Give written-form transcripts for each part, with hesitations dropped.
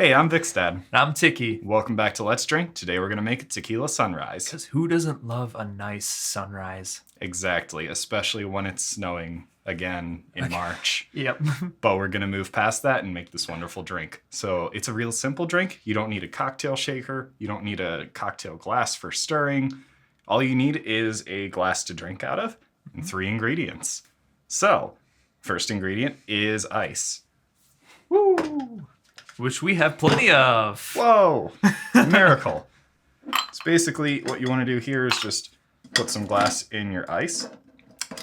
Hey, I'm Vic's dad. And I'm Tiki. Welcome back to Let's Drink. Today we're going to make a tequila sunrise. Because who doesn't love a nice sunrise? Exactly, especially when it's snowing again in March. Yep. But we're going to move past that and make this wonderful drink. So it's a real simple drink. You don't need a cocktail shaker. You don't need a cocktail glass for stirring. All you need is a glass to drink out of and 3 ingredients. So, first ingredient is ice. Woo! Which we have plenty of. Whoa! Miracle. So basically what you want to do here is just put some glass in your ice.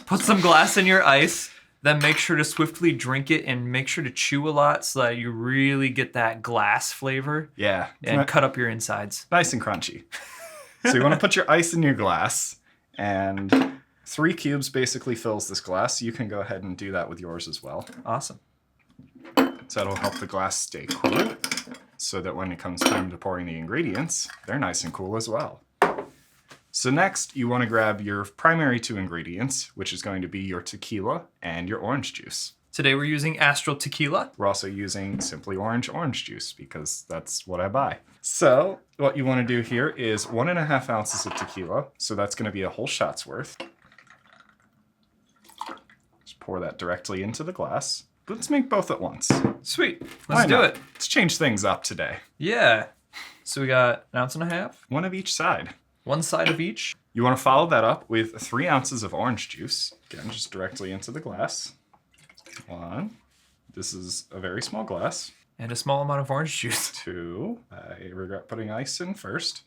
Put some glass in your ice, then make sure to swiftly drink it and make sure to chew a lot so that you really get that glass flavor. Yeah. And cut up your insides. Nice and crunchy. So you want to put your ice in your glass, and 3 cubes basically fills this glass. You can go ahead and do that with yours as well. Awesome. So that'll help the glass stay cool, so that when it comes time to pouring the ingredients, they're nice and cool as well. So next, you want to grab your primary 2 ingredients, which is going to be your tequila and your orange juice. Today we're using Astral Tequila. We're also using Simply Orange juice because that's what I buy. So what you want to do here is 1.5 ounces of tequila. So that's going to be a whole shot's worth. Just pour that directly into the glass. Let's make both at once. Sweet. Why Let's do not? it. Let's change things up today. Yeah. So we got 1.5 ounces. 1 of each side. One side of each. You want to follow that up with 3 ounces of orange juice. Again, just directly into the glass. 1. This is a very small glass. And a small amount of orange juice. 2. I regret putting ice in first.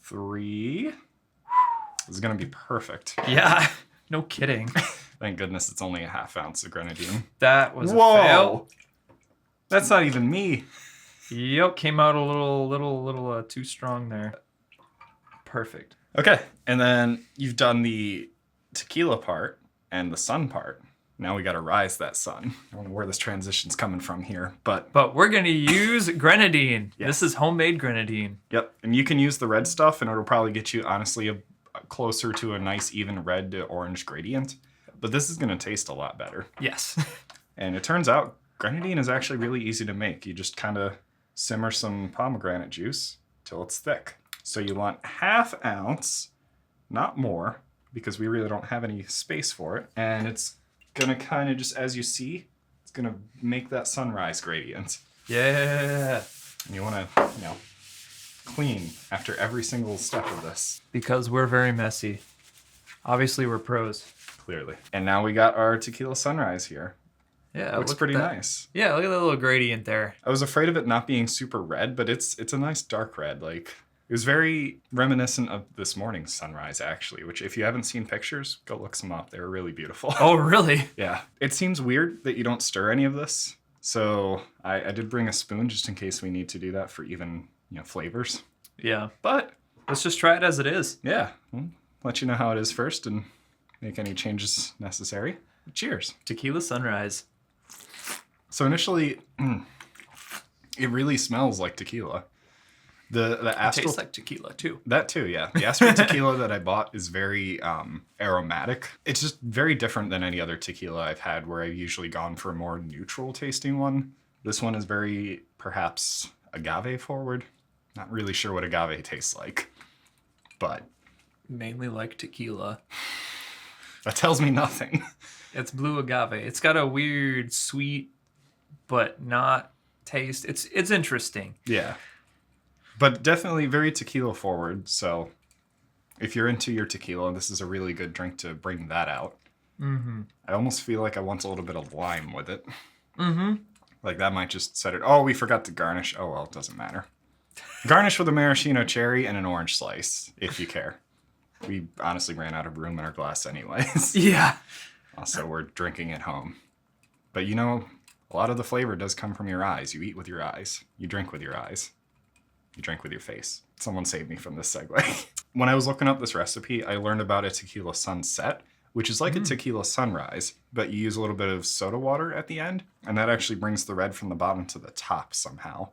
3. This is going to be perfect. Yeah. No kidding. Thank goodness it's only a 1/2 ounce of grenadine. That was a fail. That's not even me. Yep, came out a little too strong there. Perfect. Okay, and then you've done the tequila part and the sun part. Now we got to rise that sun. I don't know where this transition's coming from here, but we're going to use grenadine. Yes. This is homemade grenadine. Yep, and you can use the red stuff, and it'll probably get you, honestly, closer to a nice, even red to orange gradient. But this is going to taste a lot better. Yes. And it turns out grenadine is actually really easy to make. You just kind of simmer some pomegranate juice till it's thick. So you want 1/2 ounce, not more, because we really don't have any space for it. And it's going to kind of just, as you see, it's going to make that sunrise gradient. Yeah. And you want to, clean after every single step of this. Because we're very messy. Obviously, we're pros. Clearly. And now we got our tequila sunrise here. Yeah, Looks pretty nice. Yeah, look at that little gradient there. I was afraid of it not being super red, but it's a nice dark red. Like, it was very reminiscent of this morning's sunrise, actually, which if you haven't seen pictures, go look some up. They were really beautiful. Oh, really? Yeah. It seems weird that you don't stir any of this. So I did bring a spoon just in case we need to do that for even, flavors. Yeah. But Let's just try it as it is. yeah, we'll let you know how it is first and make any changes necessary. Cheers. Tequila sunrise. So initially, it really smells like tequila. The It Astral tastes like tequila, too. that too, yeah. The Astral tequila that I bought is very aromatic. It's just very different than any other tequila I've had, where I've usually gone for a more neutral tasting one. This one is very, perhaps, agave forward. Not really sure what agave tastes like, but Mainly like tequila. that tells me nothing. It's blue agave. It's got a weird sweet, but not taste. It's interesting. Yeah. But definitely very tequila forward. So if you're into your tequila, this is a really good drink to bring that out. Mm-hmm. I almost feel like I want a little bit of lime with it. Mm-hmm. Like that might just set it. Oh, we forgot to garnish. Oh, well, it doesn't matter. Garnish with a maraschino cherry and an orange slice, if you care. We honestly ran out of room in our glass anyways. Yeah. Also, we're drinking at home. But a lot of the flavor does come from your eyes. You eat with your eyes. You drink with your eyes. You drink with your face. Someone saved me from this segue. When I was looking up this recipe, I learned about a tequila sunset, which is like a tequila sunrise, but you use a little bit of soda water at the end, and that actually brings the red from the bottom to the top somehow.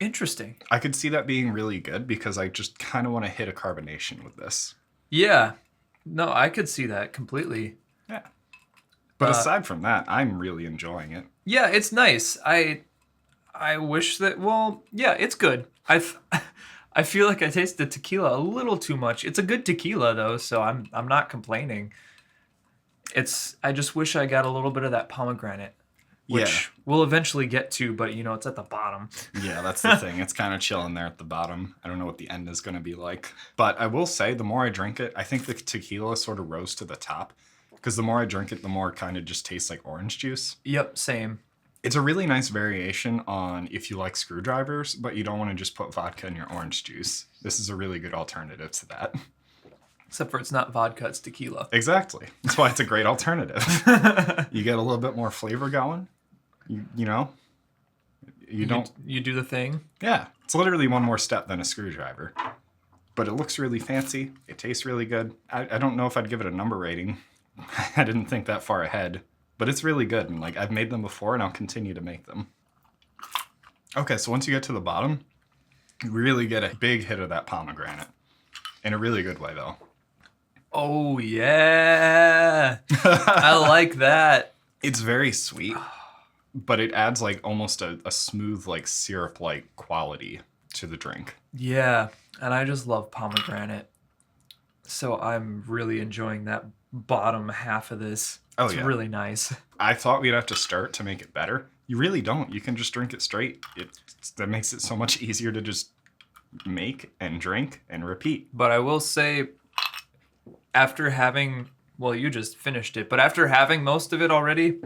Interesting. I could see that being really good because I just kind of want to hit a carbonation with this. Yeah. No, I could see that completely. Yeah. But aside from that, I'm really enjoying it. Yeah, it's nice. I wish that. Well, yeah, it's good. I feel like I tasted tequila a little too much. It's a good tequila though, so I'm not complaining. I just wish I got a little bit of that pomegranate, Yeah. which we'll eventually get to, but it's at the bottom. Yeah, that's the thing. It's kind of chilling there at the bottom. I don't know what the end is going to be like. But I will say, the more I drink it, I think the tequila sort of rose to the top. Because the more I drink it, the more it kind of just tastes like orange juice. Yep, same. It's a really nice variation on if you like screwdrivers, but you don't want to just put vodka in your orange juice. This is a really good alternative to that. Except for it's not vodka, it's tequila. Exactly. That's why it's a great alternative. You get a little bit more flavor going. You know? You don't... You do the thing. Yeah. It's literally one more step than a screwdriver. But it looks really fancy. It tastes really good. I don't know if I'd give it a number rating. I didn't think that far ahead. But it's really good. And like, I've made them before and I'll continue to make them. Okay, so once you get to the bottom, you really get a big hit of that pomegranate. In a really good way, though. Oh, yeah. I like that. It's very sweet, but it adds like almost a smooth, like syrup-like quality to the drink. Yeah, and I just love pomegranate. So I'm really enjoying that bottom half of this. Oh, it's yeah. really nice. I thought we'd have to start to make it better. You really don't. You can just drink it straight. That makes it so much easier to just make and drink and repeat. But I will say, after having, well, you just finished it, but after having most of it already,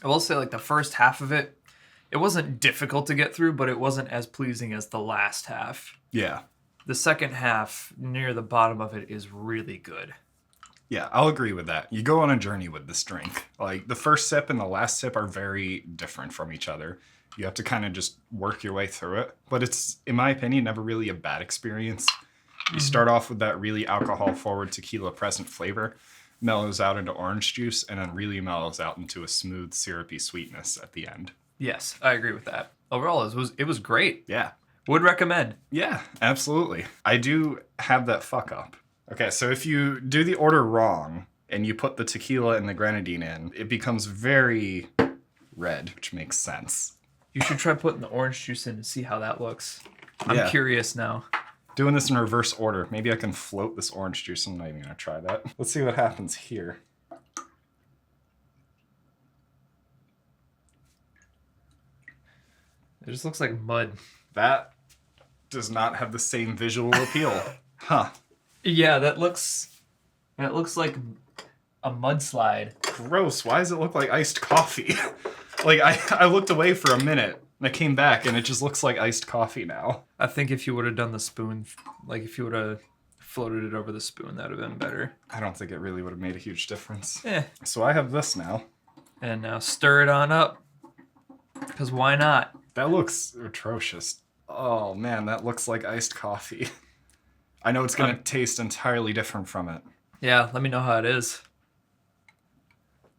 I will say like the first half of it, it wasn't difficult to get through, but it wasn't as pleasing as the last half. Yeah. The second half, near the bottom of it, is really good. Yeah, I'll agree with that. You go on a journey with this drink. Like, the first sip and the last sip are very different from each other. You have to kind of just work your way through it. But it's, in my opinion, never really a bad experience. You start off with that really alcohol-forward tequila present flavor, mellows out into orange juice, and then really mellows out into a smooth, syrupy sweetness at the end. Yes, I agree with that. Overall, it was great. Yeah. Would recommend. Yeah, absolutely. I do have that fuck up. Okay, so if you do the order wrong and you put the tequila and the grenadine in, it becomes very red, which makes sense. You should try putting the orange juice in and see how that looks. I'm Yeah. curious now. Doing this in reverse order. Maybe I can float this orange juice. I'm not even going to try that. Let's see what happens here. It just looks like mud. That does not have the same visual appeal. Huh. Yeah, that looks like a mudslide. Gross. Why does it look like iced coffee? Like, I looked away for a minute and I came back and it just looks like iced coffee now. I think if you would have done the spoon, like if you would have floated it over the spoon, that would have been better. I don't think it really would have made a huge difference. Eh. So I have this now. And now stir it on up. Because why not? That looks atrocious. Oh man, that looks like iced coffee. I know it's going to taste entirely different from it. Yeah, let me know how it is.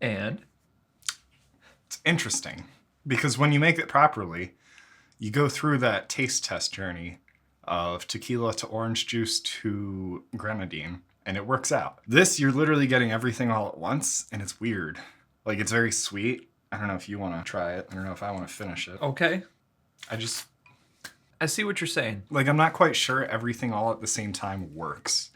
And? It's interesting because when you make it properly, you go through that taste test journey of tequila to orange juice to grenadine, and it works out. This, you're literally getting everything all at once, and it's weird. Like, it's very sweet. I don't know if you want to try it. I don't know if I want to finish it. Okay. I see what you're saying. Like, I'm not quite sure everything all at the same time works.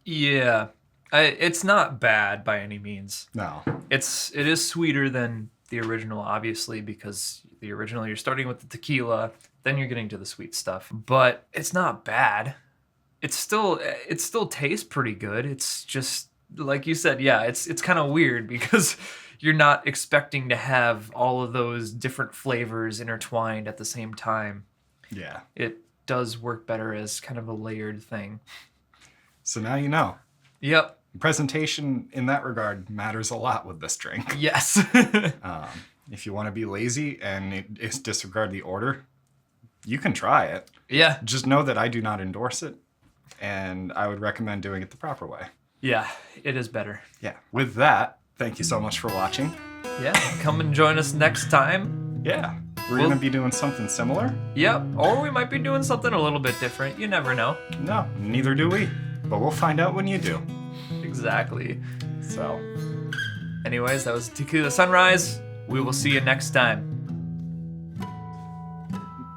Yeah. It's not bad by any means. No. It is sweeter than the original, obviously, because the original, you're starting with the tequila, then you're getting to the sweet stuff. But it's not bad. It still tastes pretty good. It's just, like you said, yeah, it's kind of weird because you're not expecting to have all of those different flavors intertwined at the same time. Yeah. It does work better as kind of a layered thing. So now you know. Yep. Presentation in that regard matters a lot with this drink. Yes. If you want to be lazy and disregard the order, you can try it. Yeah. Just know that I do not endorse it, and I would recommend doing it the proper way. Yeah, it is better. Yeah. With that, thank you so much for watching. Yeah, come and join us next time. Yeah. We're going to be doing something similar. Yep, or we might be doing something a little bit different. You never know. No, neither do we. But we'll find out when you do. Exactly. So, anyways, that was Tequila Sunrise. We will see you next time.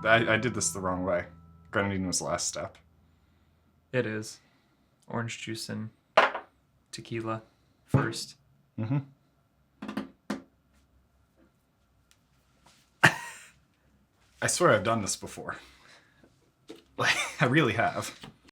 I did this the wrong way. Grenadine was the last step. It is. Orange juice and tequila first. Mm-hmm. I swear I've done this before. Like, I really have.